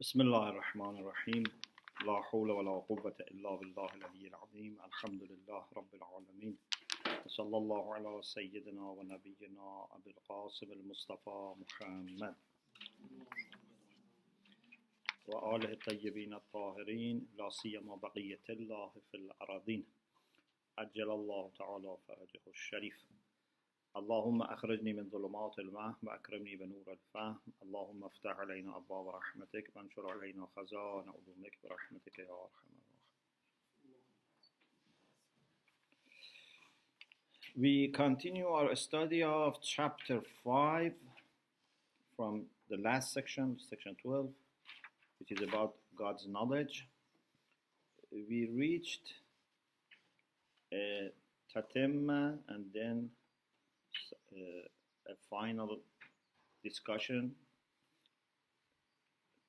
بسم الله الرحمن الرحيم لا حول ولا قوة إلا بالله العلي العظيم الحمد لله رب العالمين وصلى الله على سيدنا ونبينا أبي القاسم المصطفى محمد وآله الطيبين الطاهرين لا سيما بقية الله في الأراضين عجل الله تعالى فرجه الشريف اللهم أخرجني من ظلمات الوهم وأكرمني بنور الفهم اللهم افتح علينا أبواب رحمتك وانشر علينا خزائن علومك برحمتك يا أرحم الراحمين. We continue our study of chapter 5 from the last section, section 12, which is about God's knowledge. We reached tatimma and then a final discussion.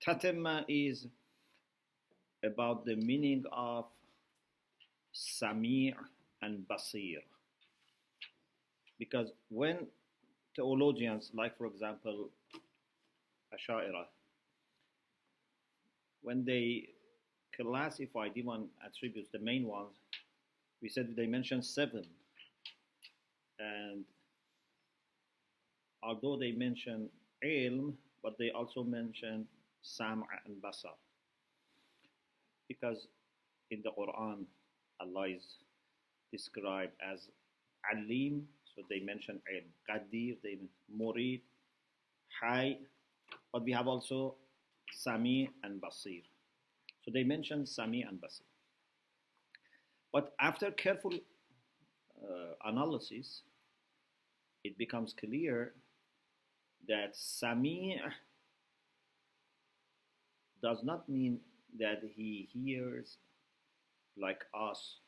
Tatimma is about the meaning of Sami' and Basir. Because when theologians, like for example Asha'ira, when they classify different attributes, the main ones, we said they mentioned 7. And although they mention ilm, but they also mention sam' and basar. Because in the Quran, Allah is described as alim, so they mention ilm. Qadir, they mention murid, hay, but we have also sami and basir. So they mention sami and basir. But after careful analysis, it becomes clear that Sami' does not mean that he hears like us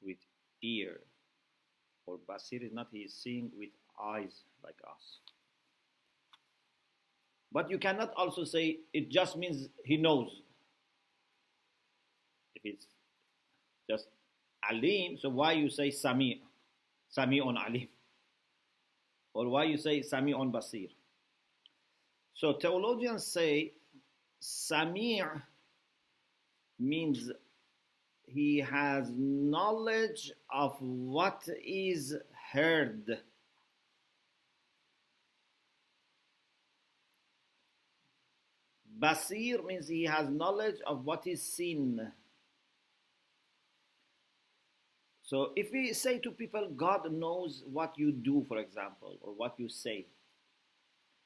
with ear, or Basir is not he is seeing with eyes like us. But you cannot also say it just means he knows. If it's just Alim, so why you say Sami' on Alim? Or why you say Sami' on Basir? So theologians say Sami' means he has knowledge of what is heard. Basir means he has knowledge of what is seen. So if we say to people, God knows what you do, for example, or what you say,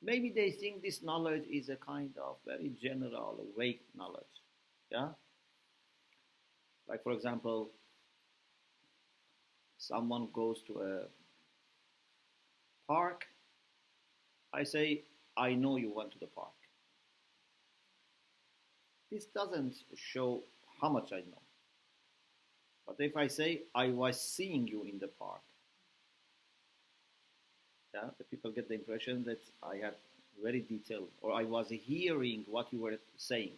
maybe they think this knowledge is a kind of very general, vague knowledge. Yeah? Like, for example, someone goes to a park. I say, I know you went to the park. This doesn't show how much I know. But if I say, I was seeing you in the park, yeah, the people get the impression that I had very detailed, or I was hearing what you were saying.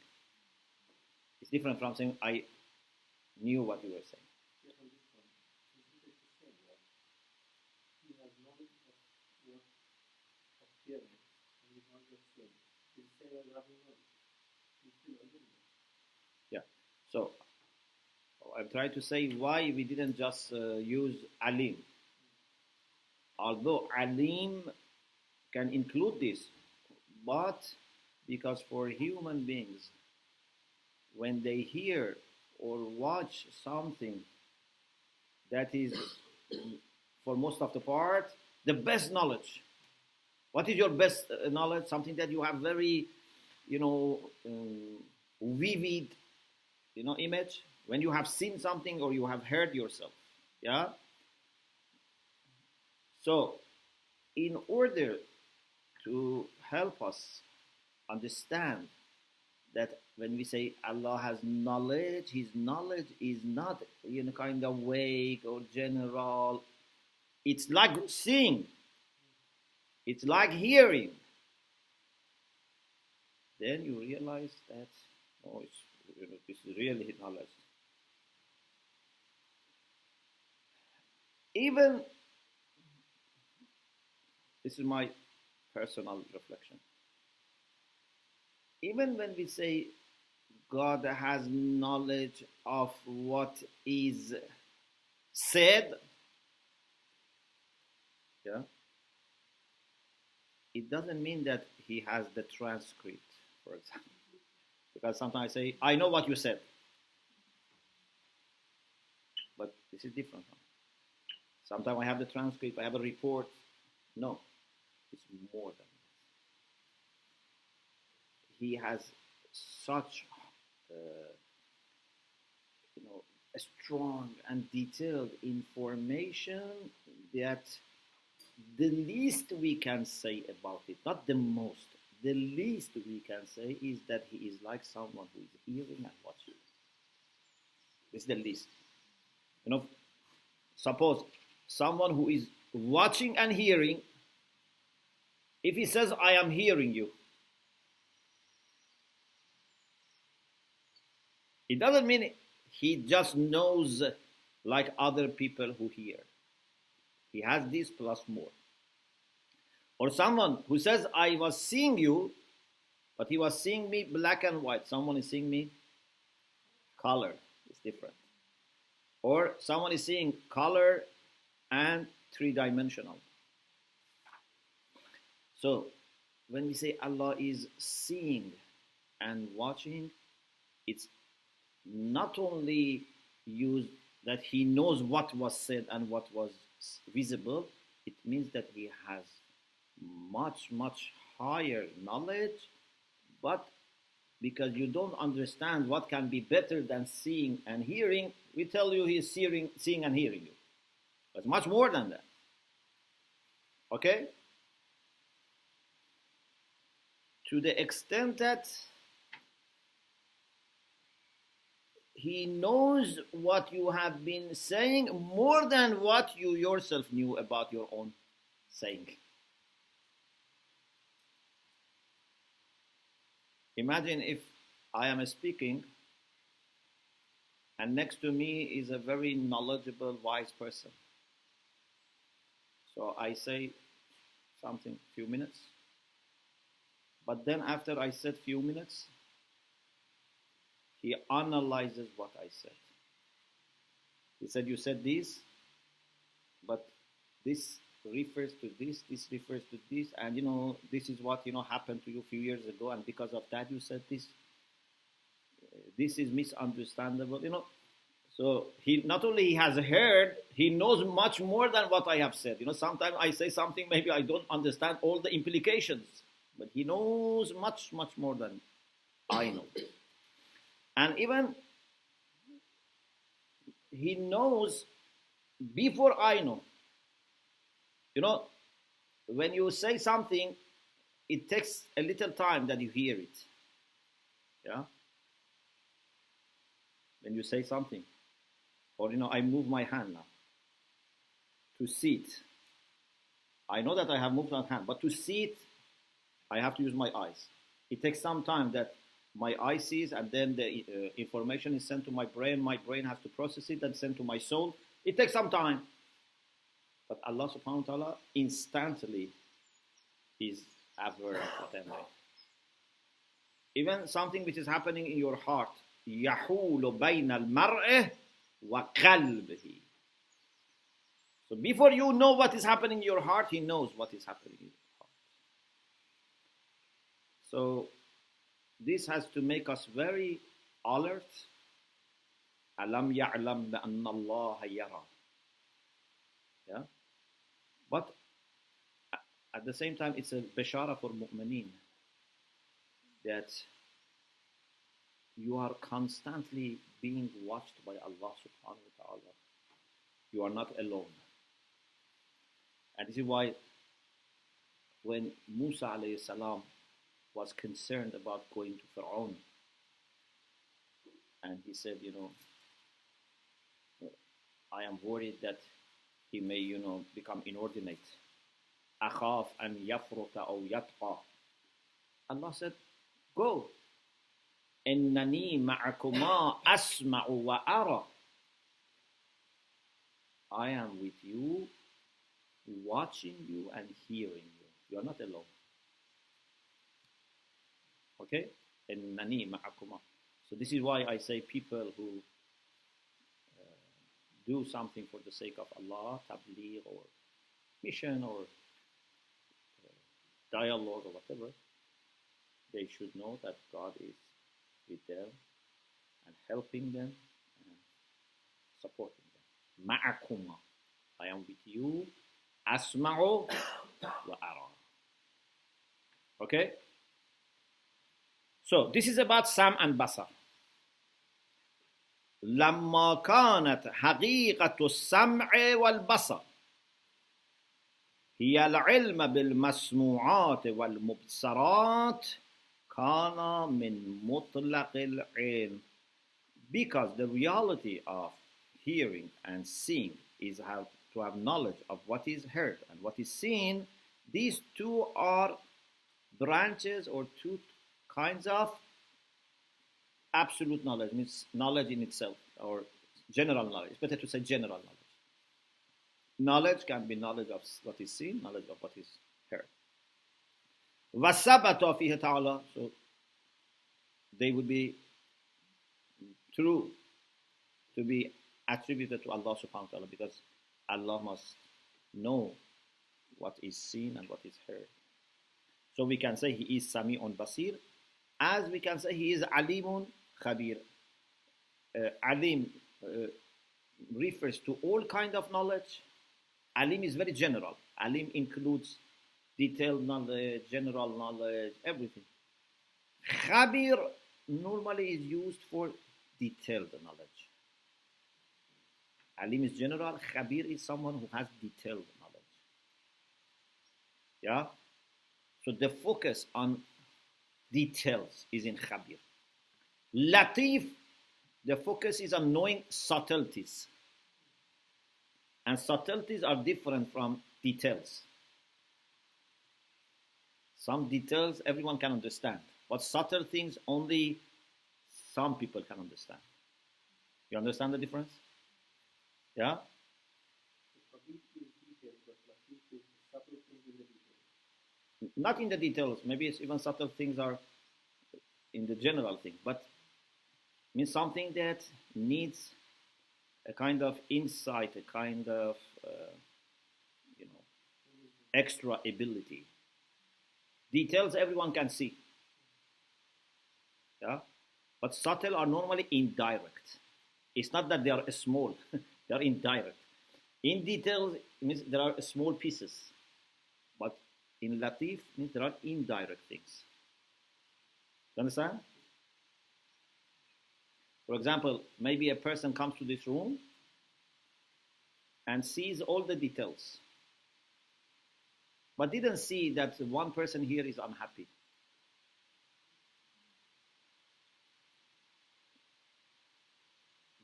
It's different from saying, I knew what you were saying. Yeah, so I'm trying to say why we didn't just use alim. Although alim can include this, but because for human beings, when they hear or watch something that is, for most of the part, the best knowledge. What is your best knowledge? Something that you have very, vivid, image. When you have seen something or you have heard yourself, yeah? So, in order to help us understand that when we say Allah has knowledge, His knowledge is not, kind of vague or general. It's like seeing. It's like hearing. Then you realize that, this is really knowledge. Even, this is my personal reflection, even when we say God has knowledge of what is said, yeah, it doesn't mean that he has the transcript, for example. Because sometimes I say, I know what you said. But this is different. Sometimes I have the transcript, I have a report. No, it's more than that. He has such, a strong and detailed information that the least we can say about it, not the most, the least we can say is that he is like someone who is hearing and watching. This is the least. Suppose someone who is watching and hearing, if he says, I am hearing you, it doesn't mean he just knows like other people who hear. He has this plus more. Or someone who says, I was seeing you, but he was seeing me black and white. Someone is seeing me color. It's different. Or someone is seeing color and three-dimensional. So when we say Allah is seeing and watching, it's not only used that he knows what was said and what was visible, it means that he has much, much higher knowledge, but because you don't understand what can be better than seeing and hearing, we tell you he is seeing and hearing you. But much more than that. Okay? To the extent that he knows what you have been saying more than what you yourself knew about your own saying. Imagine if I am speaking and next to me is a very knowledgeable, wise person. So I say something, few minutes, but then after I said few minutes, he analyzes what I said. He said, you said this, but this refers to this refers to this, and this is what happened to you a few years ago, and because of that you said this. This is misunderstandable, So he not only he has heard, he knows much more than what I have said. Sometimes I say something, maybe I don't understand all the implications, but he knows much, much more than I know. And even he knows before I know. When you say something, it takes a little time that you hear it. Yeah? When you say something. Or, I move my hand now to see it. I know that I have moved my hand, but to see it, I have to use my eyes. It takes some time that my eye sees, and then the information is sent to my brain. My brain has to process it and send to my soul. It takes some time. But Allah subhanahu wa ta'ala instantly is aware of whatever. Even something which is happening in your heart. يَحُولُ بَيْنَ الْمَرْءِ وَقَلْبِهِ. So before you know what is happening in your heart, he knows what is happening in your heart. So this has to make us very alert. أَلَمْ يَعْلَمْ بَأَنَّ اللَّهَ يَرَى. Yeah? But at the same time, it's a bishara for mu'mineen that you are constantly being watched by Allah subhanahu wa ta'ala. You are not alone. And this is why when Musa alayhi salam was concerned about going to Fir'aun, and he said, I am worried that he may, become inordinate. أَخَافْ أَنْ يَفْرُطَ أَوْ يَطْغَى. Allah said, go. إِنَّنِي مَعَكُمَا أَسْمَعُ وَأَرَى. I am with you, watching you and hearing you. You are not alone. Okay? إنني معكما. So this is why I say people who do something for the sake of Allah, tabligh or mission or dialogue or whatever, they should know that God is with them and helping them and supporting them. Ma'akuma, I am with you. Asma'u wa ara. Okay? So this is about Sam and Basar. لما كانت حقيقة السمع والبصر هي العلم بالمسموعات والمبصرات كان من مطلق العلم. Because the reality of hearing and seeing is to have knowledge of what is heard and what is seen. These two are branches or two kinds of absolute knowledge, means knowledge in itself, or general knowledge. It's better to say general knowledge. Knowledge can be knowledge of what is seen, knowledge of what is heard. وَثَبَتَ فِيهِ تَعَالَى. So they would be true to be attributed to Allah subhanahu wa ta'ala, because Allah must know what is seen and what is heard. So we can say He is Sami'un Basir, as we can say He is Alimun Khabir. Alim refers to all kind of knowledge. Alim is very general. Alim includes detailed knowledge, general knowledge, everything. Khabir normally is used for detailed knowledge. Alim is general. Khabir is someone who has detailed knowledge. Yeah? So the focus on details is in Khabir. Latif, the focus is on knowing subtleties. And subtleties are different from details. Some details everyone can understand, but subtle things only some people can understand. You understand the difference? Yeah? Not in the details. Maybe it's even subtle things are in the general thing, but means something that needs a kind of insight, a kind of extra ability. Details everyone can see. Yeah? But subtle are normally indirect. It's not that they are small, they are indirect. In details, it means there are small pieces. But in Latif, it means there are indirect things. You understand? For example, maybe a person comes to this room and sees all the details, but didn't see that one person here is unhappy.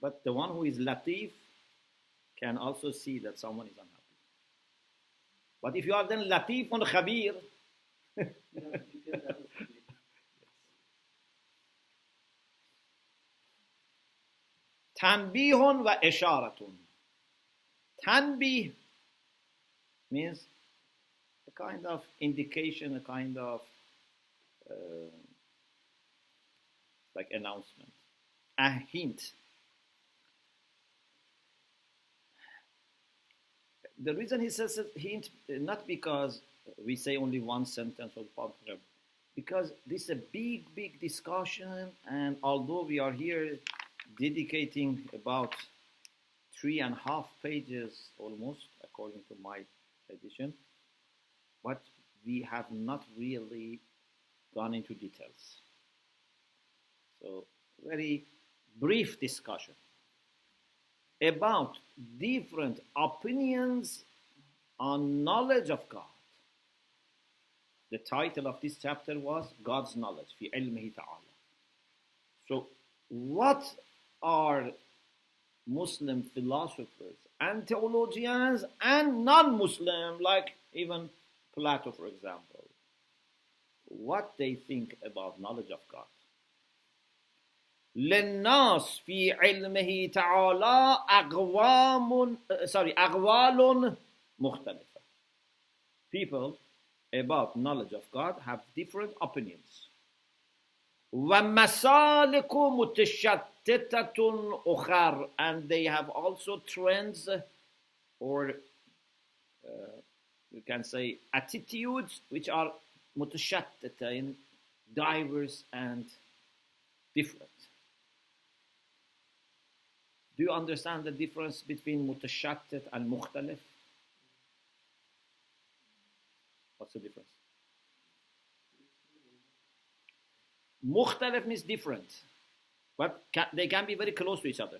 But the one who is Latif can also see that someone is unhappy. But if you are then Latif on Khabir, Tanbihun wa isharatun. Tanbih means a kind of indication, a kind of like announcement, a hint. The reason he says hint, not because we say only one sentence or paragraph, because this is a big discussion, and although we are here dedicating about 3.5 pages almost, according to my edition, but we have not really gone into details. So, very brief discussion about different opinions on knowledge of God. The title of this chapter was God's knowledge, fi ilmihi ta'ala. So, what are Muslim philosophers and theologians and non-Muslim, like even Plato, for example, what they think about knowledge of God? للناس في علمه تعالى أقوال مختلفة. People about knowledge of God have different opinions. وَمَسَالِكُ مُتَشَتِّتَةٌ أُخَرَ, and they have also trends or you can say attitudes which are mutashattita, diverse and different. Do you understand the difference between mutashattit and mukhtalif? What's the difference? Mukhtalif means different, but they can be very close to each other.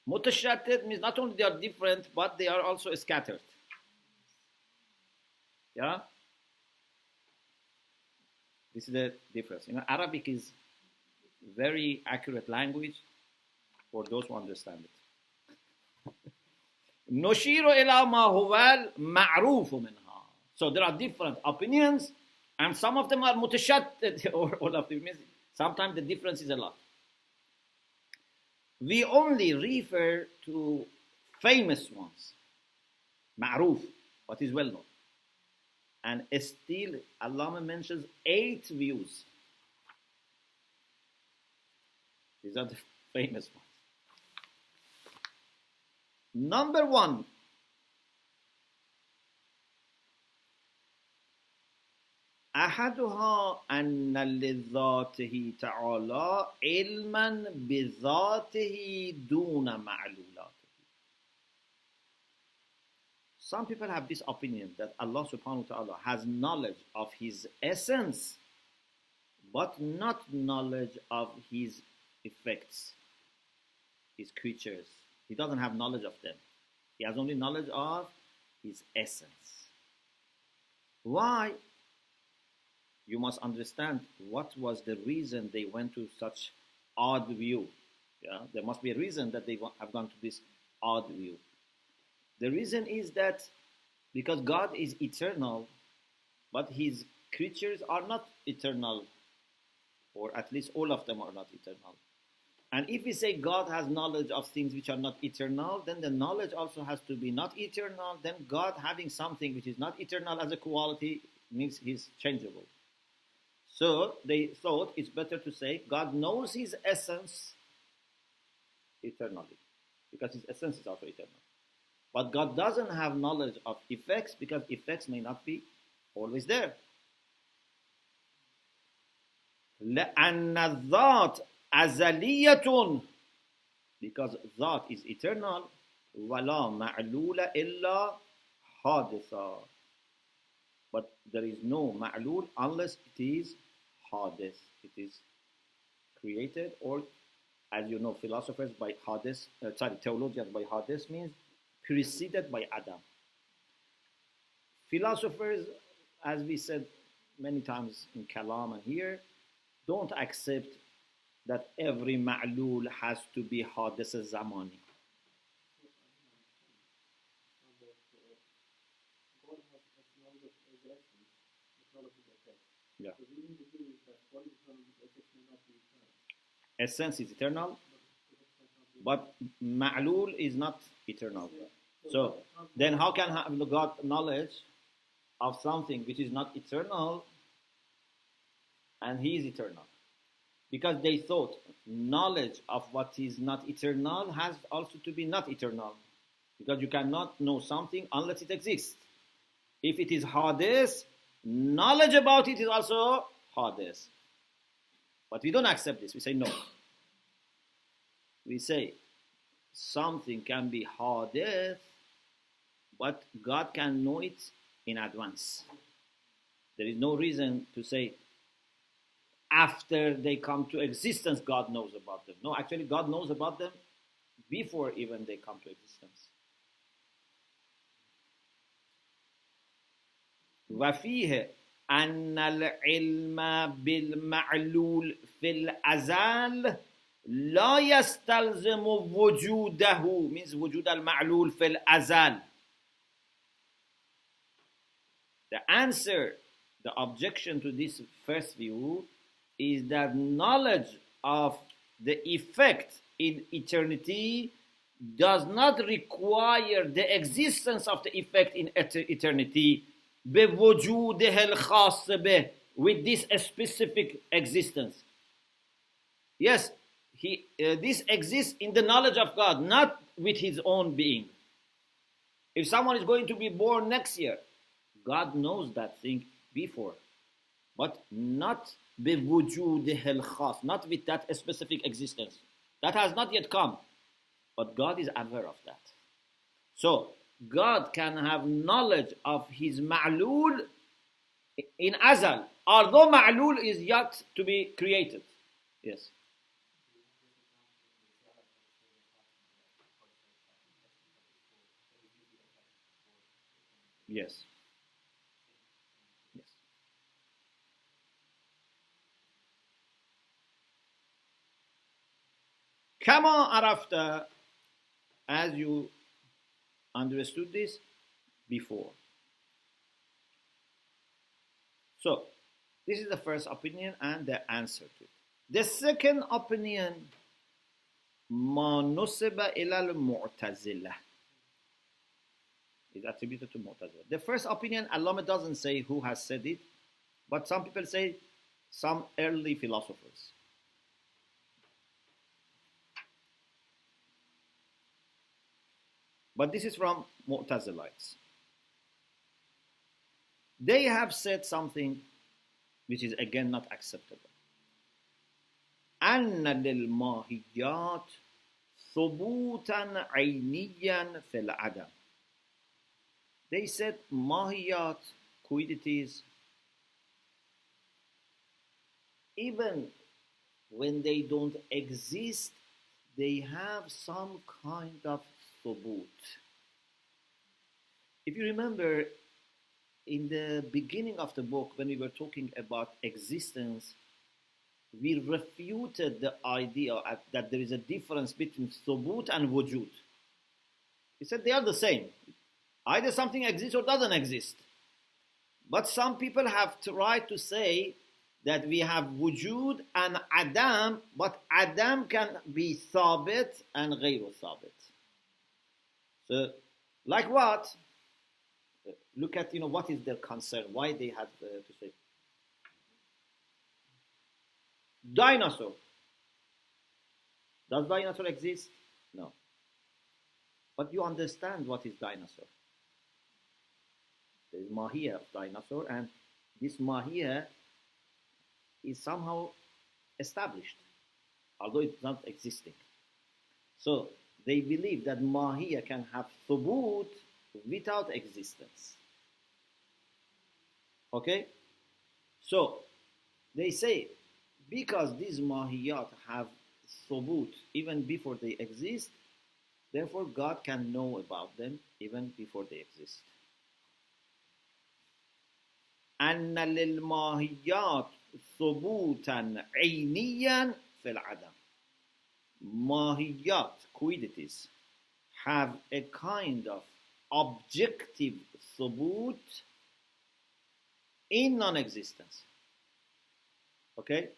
Mutashattit means not only they are different, but they are also scattered. Yeah? This is the difference. Arabic is very accurate language for those who understand it. نشير إلى ما هو المعروف منها. So there are different opinions, and some of them are mutashattid, or all of them. Sometimes the difference is a lot. We only refer to famous ones, ma'ruf, what is well known. And still, Allah mentions 8 views. These are the famous ones. Number 1. أحدها أن لذاته تعالى علما بذاته دون معلولاته. Some people have this opinion that Allah subhanahu wa ta'ala has knowledge of His essence, but not knowledge of His effects, His creatures. He doesn't have knowledge of them. He has only knowledge of His essence. Why? You must understand what was the reason they went to such odd view. Yeah? There must be a reason that they have gone to this odd view. The reason is that because God is eternal, but His creatures are not eternal, or at least all of them are not eternal. And if we say God has knowledge of things which are not eternal, then the knowledge also has to be not eternal. Then God having something which is not eternal as a quality means He's changeable. So they thought it's better to say God knows His essence eternally, because His essence is also eternal. But God doesn't have knowledge of effects, because effects may not be always there. لأن الذات أزلية, because that is eternal. ولا معلول إلا حادثة, but there is no ma'lul unless it is hadith. It is created, or as you know, philosophers by hadith, theologians by hadith means preceded by Adam. Philosophers, as we said many times in Kalam and here, don't accept that every ma'lul has to be hadith zamani. Yeah. Essence is eternal, but ma'lul is not eternal. So then how can God knowledge of something which is not eternal and He is eternal? Because they thought knowledge of what is not eternal has also to be not eternal. Because you cannot know something unless it exists. If it is hadith, knowledge about it is also hadith. But we don't accept this. We say no. We say something can be hadith, but God can know it in advance. There is no reason to say after they come to existence God knows about them. No, actually God knows about them before even they come to existence. وفيه أن العلم بالمعلول في الأزل لا يستلزم وجوده, means وجود المعلول في الأزل. The answer, the objection to this first view is that knowledge of the effect in eternity does not require the existence of the effect in eternity بوجوده الخاص به, with this specific existence. Yes, this exists in the knowledge of God, not with his own being. If someone is going to be born next year, God knows that thing before, but not بوجوده الخاص, not with that specific existence. That has not yet come, but God is aware of that. So God can have knowledge of his ma'lul in azal, although ma'lul is yet to be created. Yes. Yes. Yes. كما عرفت, as you understood this before. So, this is the first opinion and the answer to it. The second opinion, ما نسب إلى المعتزلة, is attributed to Mu'tazila. The first opinion, Allama doesn't say who has said it, but some people say some early philosophers. But this is from Mu'tazilites. They have said something which is again not acceptable. أن للماهيات ثبوتا عينيا في العدم. They said mahiyat, quiddities, even when they don't exist, they have some kind of thubut. If you remember, in the beginning of the book, when we were talking about existence, we refuted the idea that there is a difference between thubut and wujud. We said they are the same. Either something exists or doesn't exist. But some people have tried to say that we have wujud and adam, but adam can be thabit and ghayru thabit. So, like what? Look at, what is their concern, why they had to say. Dinosaur. Does dinosaur exist? No. But you understand what is dinosaur. There is mahiyah of dinosaur, and this mahiyah is somehow established, although it's not existing. So they believe that mahiyah can have thubut without existence. Okay? So they say, because these mahiyat have thubut even before they exist, therefore God can know about them even before they exist. أن للماهيات ثبوتا عينيا في العدم. Mahiyat, quiddities, have a kind of objective thubut in non-existence. Okay?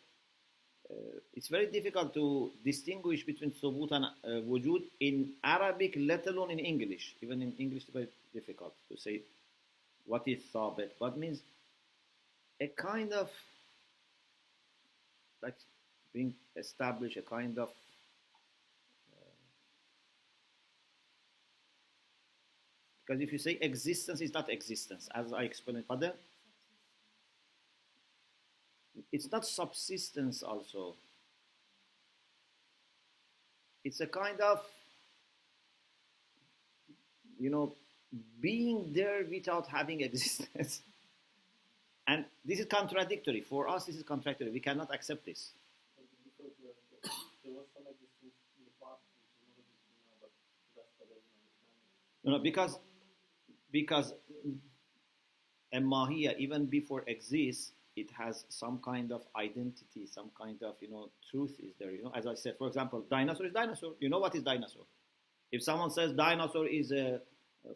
It's very difficult to distinguish between thubut and wujud in Arabic, let alone in English. Even in English, it's very difficult to say what is thabit. What means a kind of, like being established, a kind of because if you say existence, it's not existence, as I explained. Pardon? It's not subsistence also. It's a kind of, being there without having existence. And this is contradictory. For us, this is contradictory. We cannot accept this. Because there was some existence in the past, but that's what I understand. Because a mahiyya, even before exists, it has some kind of identity, some kind of, truth is there. As I said, for example, dinosaur is dinosaur. You know what is dinosaur? If someone says dinosaur is,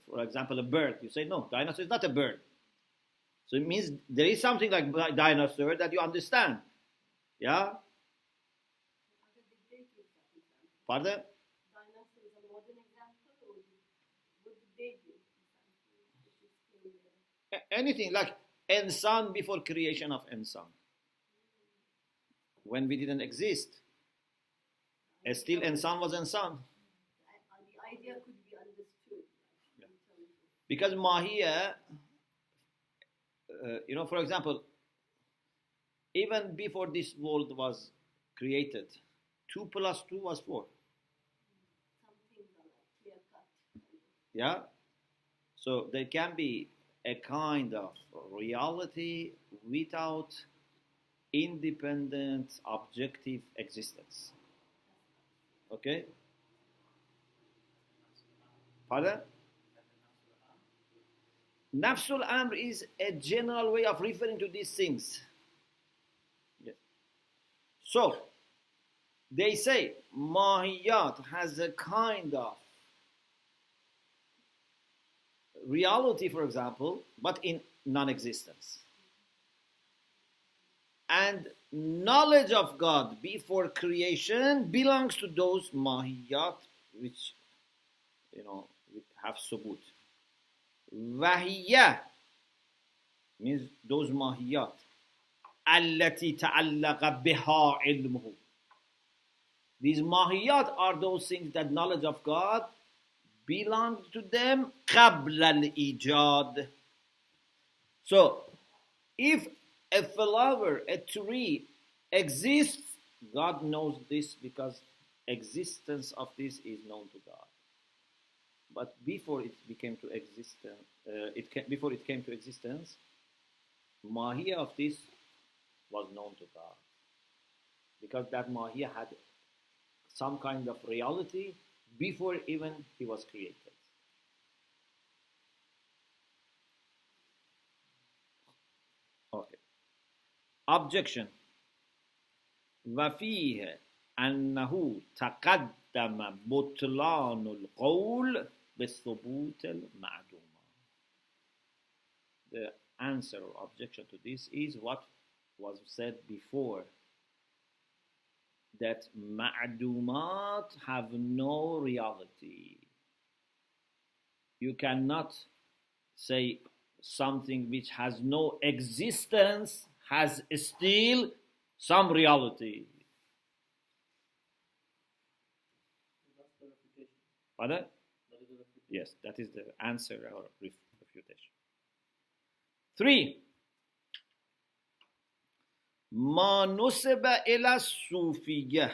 for example, a bird, you say, no, dinosaur is not a bird. So it means there is something like dinosaur that you understand. Yeah? Pardon? Dinosaur is a modern example, or what did they do? Anything like insan before creation of insan. When we didn't exist, Still insan was insan. The idea could be understood. Yeah. Because mahiya, for example, even before this world was created, 2 plus 2 was 4. Some things are like clear cut. Yeah? So there can be a kind of reality without independent, objective existence. Okay? Pardon? Nafsul Amr is a general way of referring to these things. Yes. So, they say Mahiyat has a kind of reality, for example, but in non-existence. And knowledge of God before creation belongs to those Mahiyat which, have subut. Wahiyya means those Mahiyat. Allati ta'allaqa biha ilmuhu. These Mahiyat are those things that knowledge of God belongs to them qabla al-ijad. So, if a flower, a tree exists, God knows this because existence of this is known to God. But before it became to existence, before it came to existence, Mahiyya of this was known to God. Because that Mahiyya had some kind of reality before even he was created. Okay. Objection. وفيه أنه تقدم بطلان القول بالثبوت المعدومة. The answer or objection to this is what was said before, that ma'dumat have no reality. You cannot say something which has no existence has still some reality. That's the refutation. Pardon? That is the refutation. Yes, that is the answer or refutation. 3. ما نسب إلى الصوفية.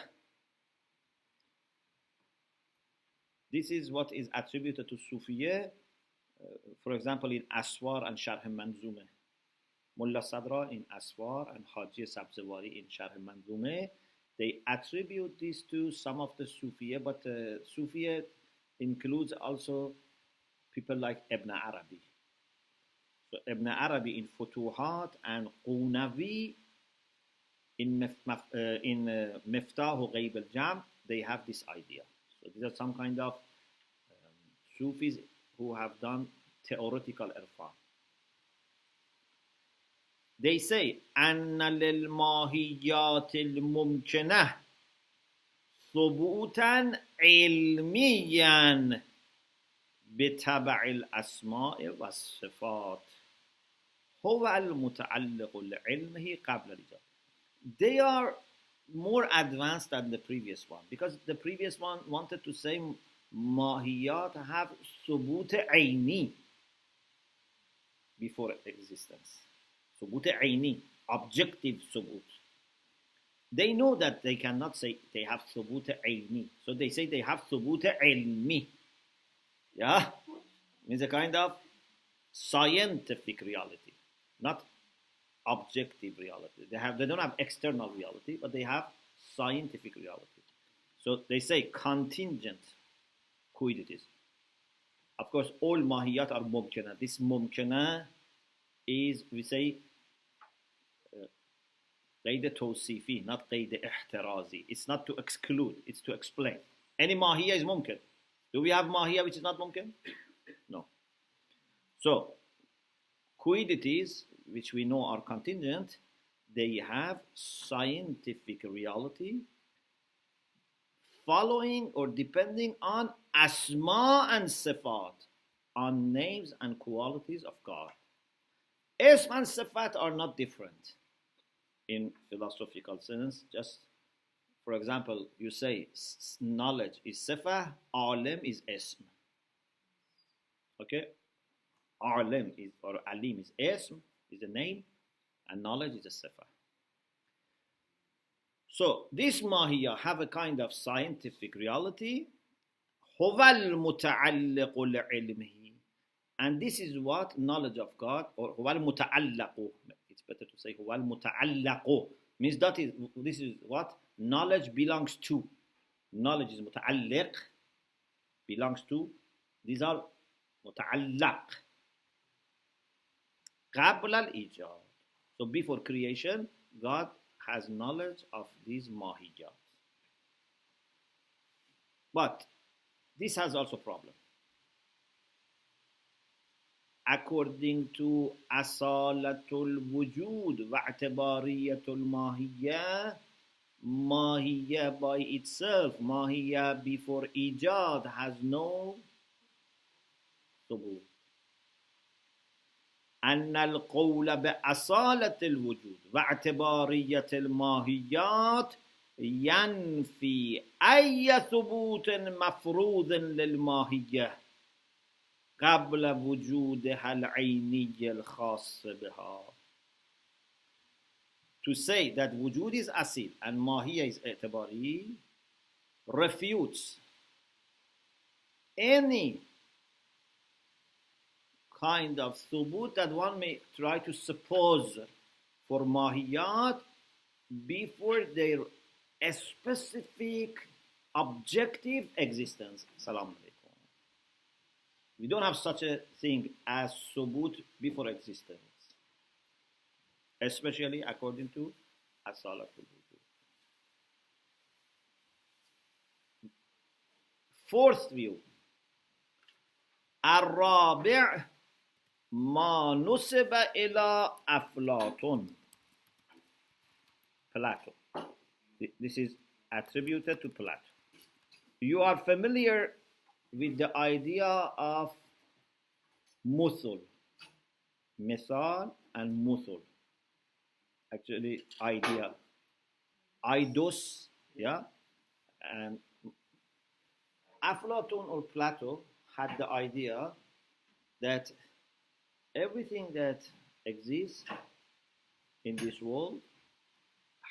This is what is attributed to Sufiyya. For example, in Aswar and Sharh Manzume. Mullah Sadra in Aswar and Haji Sabzawari in Sharh Manzume. They attribute this to some of the Sufiyya, but Sufiyya includes also people like Ibn Arabi. So Ibn Arabi in Futuhat and Qunawi in Miftahu Ghaib al-Jam, they have this idea. So these are some kind of Sufis who have done theoretical irfan. They say, أن للماهيات الممكنة ثبوتا علميا بتبع الأسماء والصفات هو المتعلق لعلمه قبل الإيجاد. They are more advanced than the previous one, because the previous one wanted to say mahiyat have subut aini before existence. Subut aini, objective subut. They know that they cannot say they have subut aini, so they say they have subut ilmi. Yeah, means a kind of scientific reality, not objective reality. They don't have external reality, but they have scientific reality. So they say contingent quiddities. Of course, all mahiyat are mumkana. This mumkana is, we say, qayd tawsifi, not qayd ihtirazi. It's not to exclude, it's to explain. Any mahiyya is mumkin. Do we have mahiyya which is not mumkin? No. So, quiddities, which we know are contingent, they have scientific reality following or depending on asma and sifat, on names and qualities of God. Ism and sifat are not different in philosophical sense, just For example, you say knowledge is sifa, alim is ism. Okay? Alim is, or alim is ism, is a name, and knowledge is a sifa. So this mahiyya have a kind of scientific reality. هو المتعلق لعلمه. And this is what knowledge of God, or هو المتعلق, it's better to say هو المتعلق, means that is, this is what knowledge belongs to. Knowledge is متعلق, belongs to. These are متعلق. قبل الإيجاد. So before creation, God has knowledge of these mahiyat. But this has also problem. According to asalatul wujud wa i'tibariyatul mahiyya, mahiyya by itself, mahiyya before ijad has no thubut. أن القول بأصالة الوجود واعتبارية الماهيات ينفي أي ثبوت مفروض للماهية قبل وجودها العيني الخاص بها. To say that wujud is asil and mahiyya is i'tibari refutes any kind of thubut that one may try to suppose for mahiyat before their specific objective existence. Salam alaikum. We don't have such a thing as thubut before existence, especially according to as-salatul wujud. Fourth view, الرابع ما نسب إلى أفلاطون. Plato. This is attributed to Plato. You are familiar with the idea of muthul, mithal and muthul. Actually, idea, eidos, yeah. And Aflatun or Plato had the idea that everything that exists in this world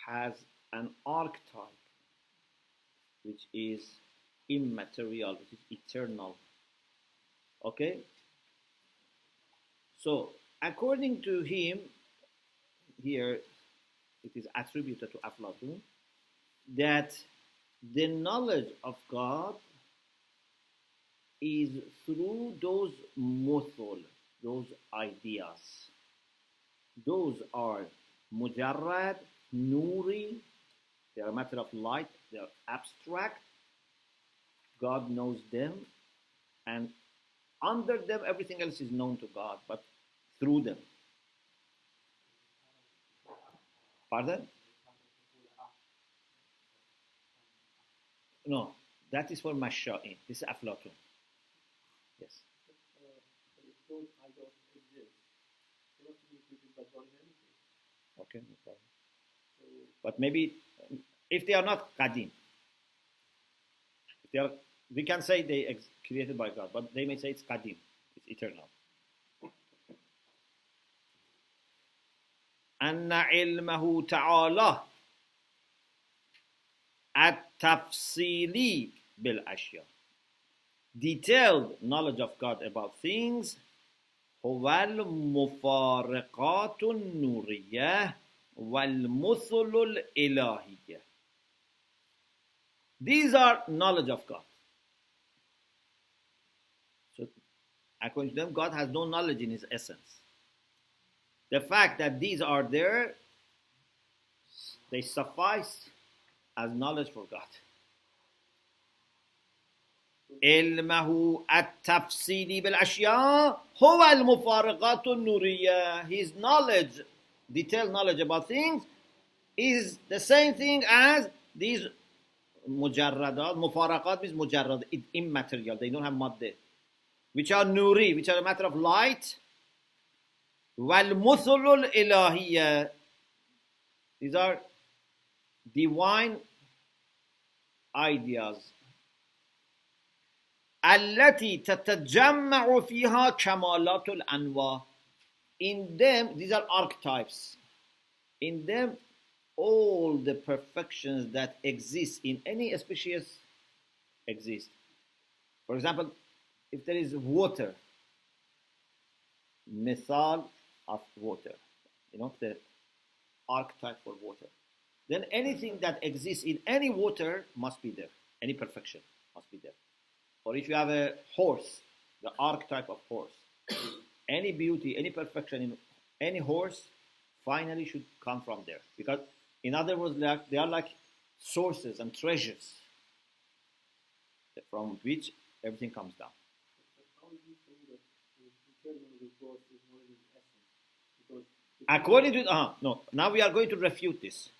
has an archetype which is immaterial, which is eternal. Okay? So, according to him, here it is attributed to Aflatun that the knowledge of God is through those muthul, those ideas. Those are mujarrad, nuri, they are a matter of light, they are abstract. God knows them, and under them everything else is known to God, but through them. Pardon? No, that is for Masha'in. This is Aflatun. Yes. Okay, no problem. But maybe if they are not qadim, if they are, we can say they created by God, but they may say it's qadim, it's eternal. أن علمه تعالى التفصيلي بالأشياء, detailed knowledge of God about things, هو المفارقات النورية والمثل الإلهية. These are knowledge of God. So, according to them, God has no knowledge in his essence. The fact that these are there, they suffice as knowledge for God. علمه التفصيلي بالأشياء هو المفارقات النورية. His knowledge, detailed knowledge about things, is the same thing as these mujarradat. Mufaraqat means mujarrad, immaterial. They don't have madde. Which are nuri, which are a matter of light. وَالْمُثُلُ الْإِلَهِيَّةِ. These are divine ideas التي تتجمع فيها كمالات الأنواع. In them, these are archetypes. In them, all the perfections that exist in any species exist. For example, if there is water, مثال of water, the archetype for water, then anything that exists in any water must be there. Any perfection must be there. Or if you have a horse, the archetype of horse, any beauty, any perfection in any horse finally should come from there. Because, in other words, they are like sources and treasures from which everything comes down. How do you think that determining the growth is one of his essence? Because According to no, now we are going to refute this.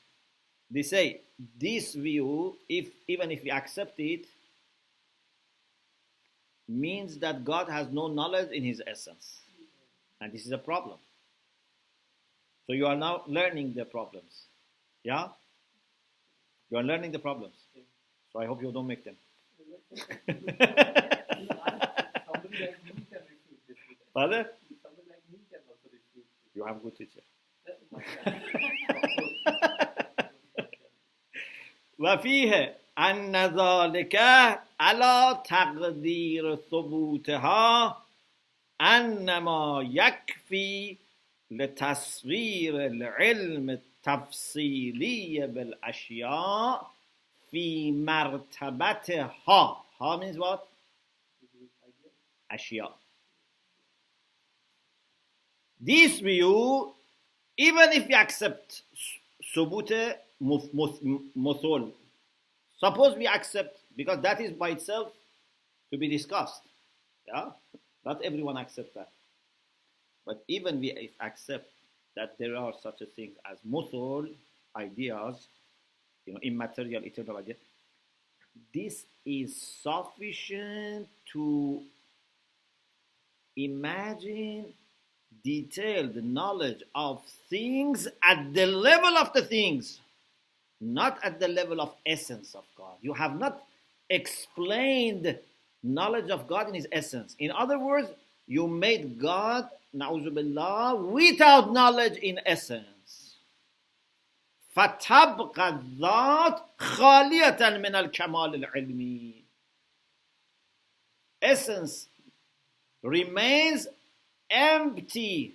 They say this view, even if we accept it, means that God has no knowledge in his essence. And this is a problem. So you are now learning the problems. Yeah? You are learning the problems. So I hope you don't make them. somebody like me can refute this. Father? Somebody like me can also refute this. You have a good teacher. وفيه أن ذلك على تقدير ثبوتها أنما يكفي لتصوير العلم التفصيلي بالأشياء في مرتبتها. Ha means what? أشياء. This view, even if you accept ثبوت مثول, suppose we accept, because that is by itself to be discussed. Yeah? Not everyone accepts that. But even we accept that there are such a thing as muthul, ideas, immaterial, eternal ideas, this is sufficient to imagine detailed knowledge of things at the level of the things, not at the level of essence of God. You have not explained knowledge of God in his essence. In other words, you made God, na'udhu billah, without knowledge in essence. فَتَبْقَى الذَّاتِ خَالِيَةً مِنَ الْكَمَالِ الْعِلْمِ. Essence remains empty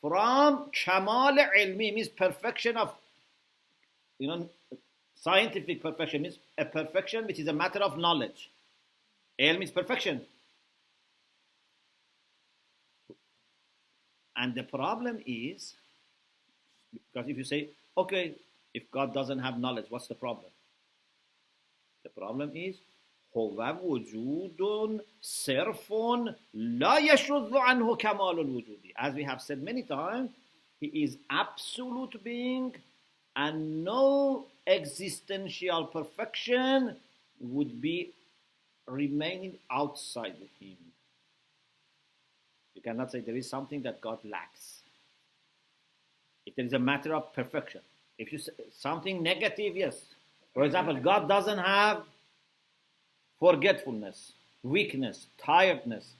from kamal ilmi, means perfection of, scientific perfection, means a perfection which is a matter of knowledge. Ilm means perfection. And the problem is, because if you say, okay, if God doesn't have knowledge, what's the problem? The problem is, هو وجود صرف لا يشذ عنه كمال الوجود. As we have said many times, he is absolute being and no existential perfection would be remaining outside him. You cannot say there is something that God lacks. If there is a matter of perfection. If you say something negative, yes. For example, God doesn't have forgetfulness, weakness, tiredness.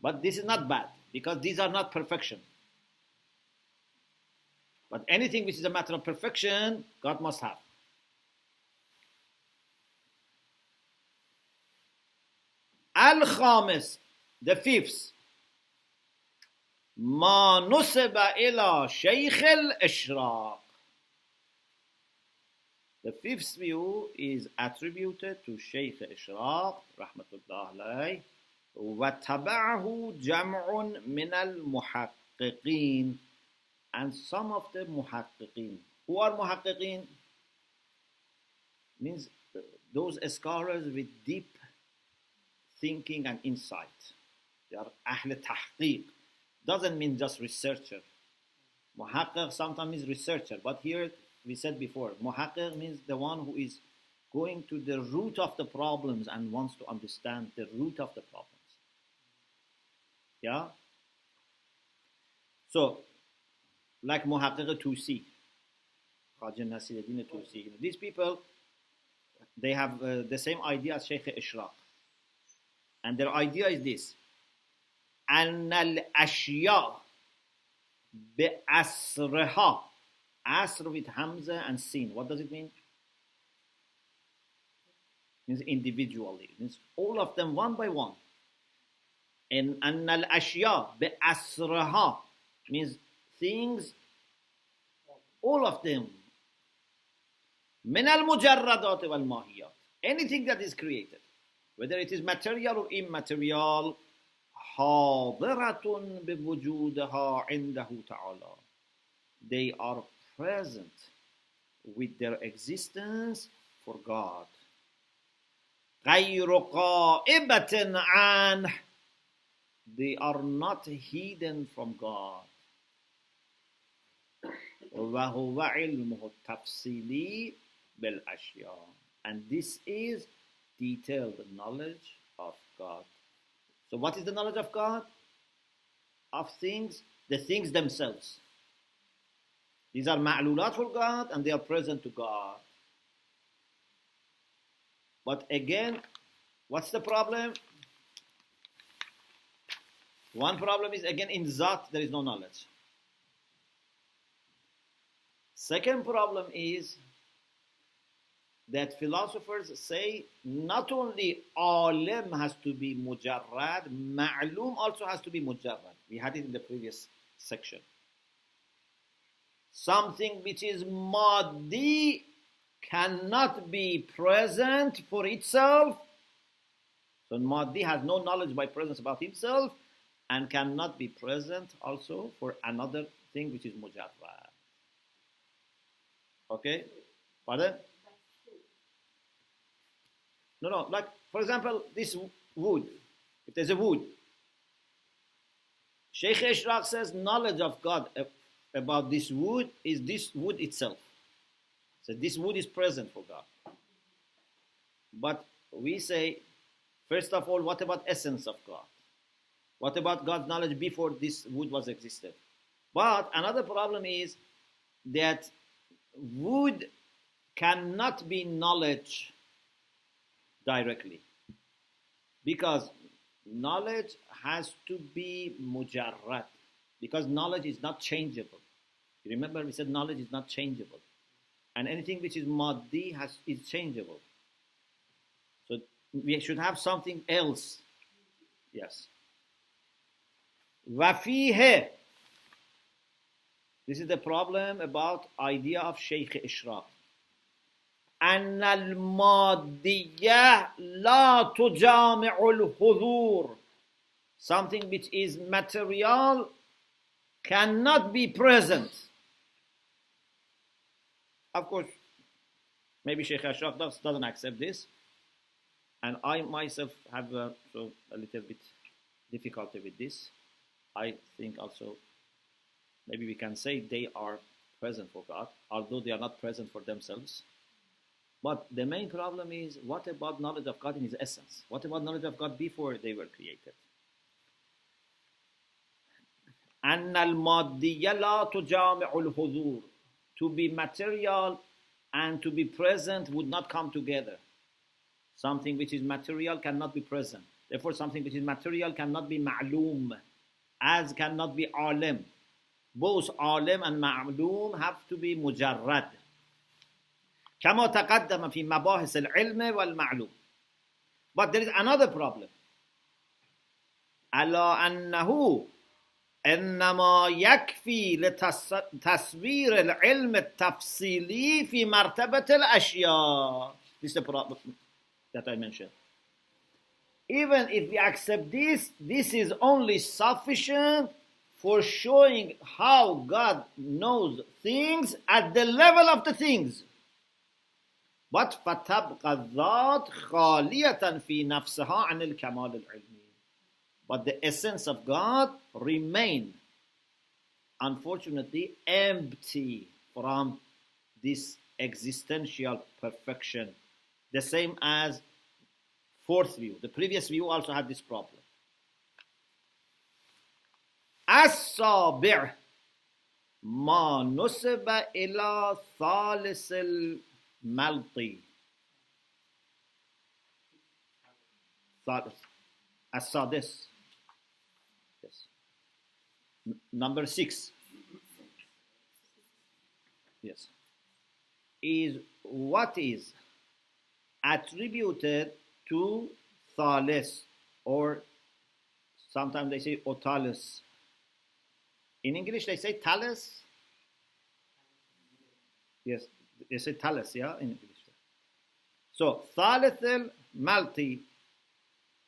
But this is not bad, because these are not perfection. But anything which is a matter of perfection, God must have. Al-Khamis, the fifth. ما نسب إلى شيخ الإشراق. The fifth view is attributed to Sheikh Ishraq, rahmatullah alayh, وَتَبَعَهُ جَمْعٌ مِنَ الْمُحَقِّقِينَ. And some of the muhaqqiqin. Who are muhaqqiqin? Means those scholars with deep thinking and insight. They are ahl tahqiq. Doesn't mean just researcher. Muhaqqiq sometimes means researcher, but here we said before, muhaqqiq means the one who is going to the root of the problems and wants to understand the root of the problems. Yeah? So, like muhaqqiq Tusi, Khaja Nasiruddin Tusi, these people, they have the same idea as Sheikh Ishraq. And their idea is this. أن الأشياء بأسرها. Asr with Hamza and Sin. What does it mean? It means individually. It means all of them one by one. And أن الأشياء بأسرها means things, all of them. من المجردات والماهيات. Anything that is created, whether it is material or immaterial, حاضرة بوجودها عنده تعالى. They are present with their existence for God. غير غائبة عنه. They are not hidden from God. وهو علمه التفصيلي بالأشياء. And this is detailed knowledge of God. So what is the knowledge of God? Of things, the things themselves. These are ma'lulat for God and they are present to God. But again, what's the problem? One problem is, again, in Zat there is no knowledge. Second problem is that philosophers say not only alim has to be mujarrad, ma'lum also has to be mujarrad. We had it in the previous section. Something which is maddi cannot be present for itself. So maddi has no knowledge by presence about himself and cannot be present also for another thing which is mujarrad. Okay? Pardon? No, like, for example, this wood. If there's a wood, Sheikh Ishraq says knowledge of God about this wood is this wood itself. So this wood is present for God. But we say, first of all, what about essence of God? What about God's knowledge before this wood was existed? But another problem is that wood cannot be knowledge directly, because knowledge has to be mujarrad, because knowledge is not changeable. You remember we said knowledge is not changeable, and anything which is maddi is changeable. So we should have something else. Yes. Wafihe. This is the problem about idea of Sheikh Ishraq. أن المادية لا تجامع الحضور. Something which is material cannot be present. Of course, maybe Sheikh Ishraq doesn't accept this, and I myself have a little bit difficulty with this. I think also maybe we can say they are present for God, although they are not present for themselves. But the main problem is, what about knowledge of God in His essence? What about knowledge of God before they were created? أن المادية لا تجامع الحضور. To be material and to be present would not come together. Something which is material cannot be present. Therefore, something which is material cannot be ma'lum, as cannot be alim. Both alim and ma'lum have to be mujarrad. كما تقدم في مباحث العلم والمعلوم. But there is another problem. ألا أنه إنما يكفي لتصوير العلم التفصيلي في مرتبة الأشياء. This is the problem that I mentioned. Even if we accept this, this is only sufficient for showing how God knows things at the level of the things. But فتبقى الذات خالية في نفسها عن الكمال العلمي. But the essence of God remain, unfortunately, empty from this existential perfection. The same as fourth view. The previous view also had this problem. السابع ما نسب إلى ثالث الملطي. As-sadis. Yes. Number 6. Yes. Is what is attributed to Thalis, or sometimes they say Otalis. In English they say Talis. Yes, they say Talis, yeah, in English. So, Thalith al-Malti,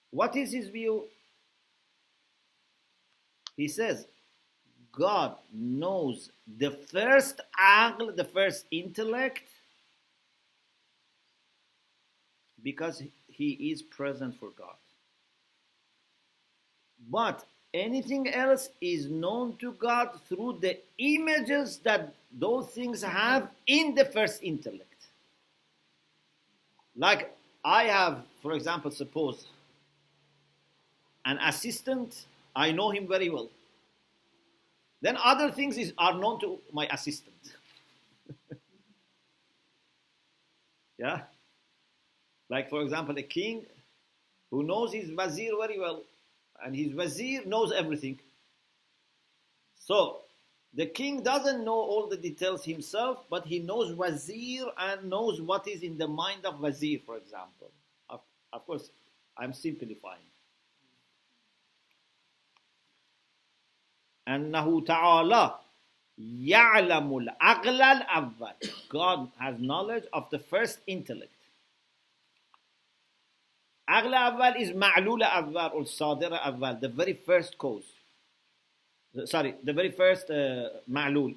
what is his view? He says, God knows the first aql, the first intellect, because he is present for God. But anything else is known to God through the images that those things have in the first intellect. Like I have, for example, suppose an assistant, I know him very well. Then other things are known to my assistant. Yeah? Like, for example, a king who knows his wazir very well, and his wazir knows everything. So, the king doesn't know all the details himself, but he knows wazir and knows what is in the mind of wazir, for example. Of course, I'm simplifying. أنه تعالى يعلم العقل الأول. God has knowledge of the first intellect. عقل أول is معلول أول or صادر أول, the very first cause. Sorry, the very first معلول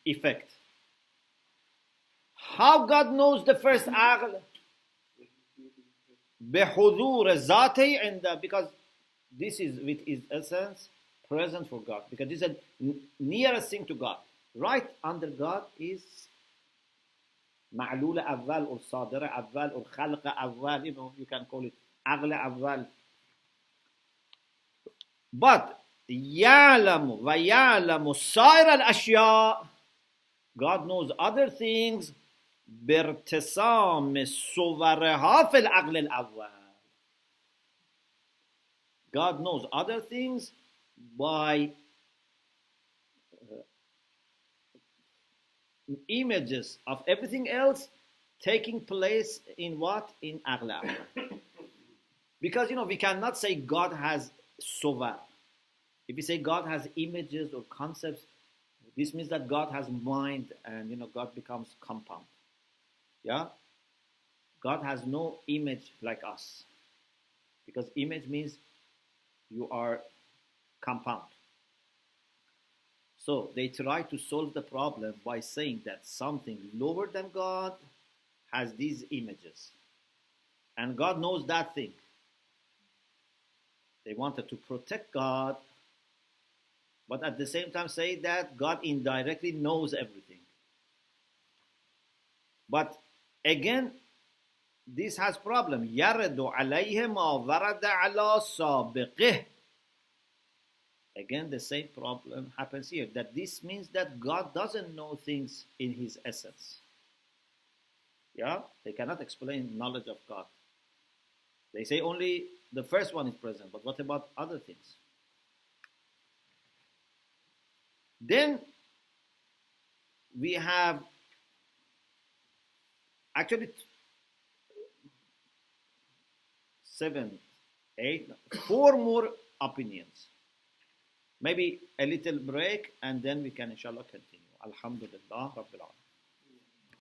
effect. How God knows the first عقل? بحضور ذاته عند, because this is with its essence present for God, because this is the nearest thing to God. Right under God is معلول أول or صادر أول or خلق أول, you can call it عقل أول. But يعلم ويعلم سائر الأشياء, God knows other things بارتسام صورها في العقل الأول. God knows other things by images of everything else taking place in what? In عقل أول. Because we cannot say God has صور. If we say God has images or concepts, this means that God has mind, and God becomes compound. Yeah? God has no image like us. Because image means you are compound. So they try to solve the problem by saying that something lower than God has these images. And God knows that thing. They wanted to protect God, but at the same time say that God indirectly knows everything. But again, this has problem. يَرَدُ عَلَيْهِ مَا وَرَدَ عَلَى سَابِقِهِ. Again, the same problem happens here. That this means that God doesn't know things in his essence. Yeah? They cannot explain knowledge of God. They say only the first one is present, but what about other things? Then we have actually 4 more opinions. Maybe a little break, and then we can inshallah continue. Alhamdulillah Rabbil Alamin.